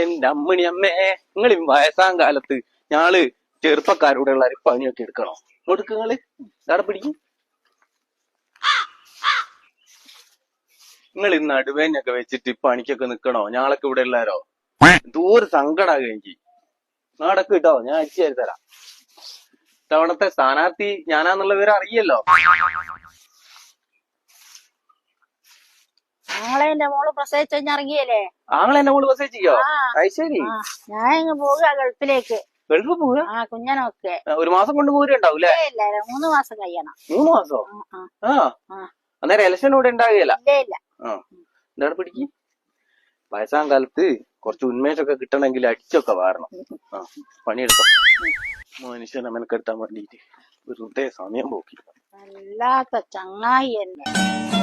എന്റെ അമ്മണി അമ്മേ, നിങ്ങൾ ഈ വയസ്സാം കാലത്ത് ഞാള് ചെറുപ്പക്കാരോടുള്ള ഒരു പണിയൊക്കെ എടുക്കണോ? കൊടുക്കുങ്ങള് അവിടെ പിടിക്കും. നിങ്ങൾ ഈ നടുവേനൊക്കെ വെച്ചിട്ട് പണിക്കൊക്കെ നിക്കണോ? ഞാളൊക്കെ ഇവിടെ ഉള്ളാരോ ദൂരെ സങ്കടാകുക എനിക്ക്. നാടൊക്കെ കിട്ടോ, ഞാൻ അയച്ചു തരാം. ഇത്തവണത്തെ സ്ഥാനാർത്ഥി ഞാനാന്നുള്ള വിവരം അറിയല്ലോ. ആങ്ങളെ എന്റെ മോള് പ്രസവിച്ച് കഴിഞ്ഞിറങ്ങിയല്ലേ? ആങ്ങളെ എന്നെ മോള് പ്രസവിച്ചിക്കോ? അത് ശരി. ഞാൻ ഇങ്ങ് പോവുക ഗൾഫിലേക്ക്. ഗൾഫ് പോവുക? കുഞ്ഞനൊക്കെ ഒരു മാസം കൊണ്ട് പോരുണ്ടാവൂലേ? ഇല്ല 3 മാസം കഴിയണം. 3 മാസോ? അന്നേരം ഇലക്ഷൻ ഇവിടെ ഉണ്ടാകുകയല്ല. എന്താണ് പിടിക്ക്. വയസ്സാം കാലത്ത് കുറച്ച് ഉന്മേഷമൊക്കെ കിട്ടണമെങ്കിൽ അടിച്ചൊക്കെ വാരണം. പണിയെടുത്തോ. മനുഷ്യനെ മെനക്കെടുത്താൻ വേണ്ടിട്ട് വെറുതെ സമയം പോക്കി. വല്ലാത്ത ചങ്ങായി തന്നെ.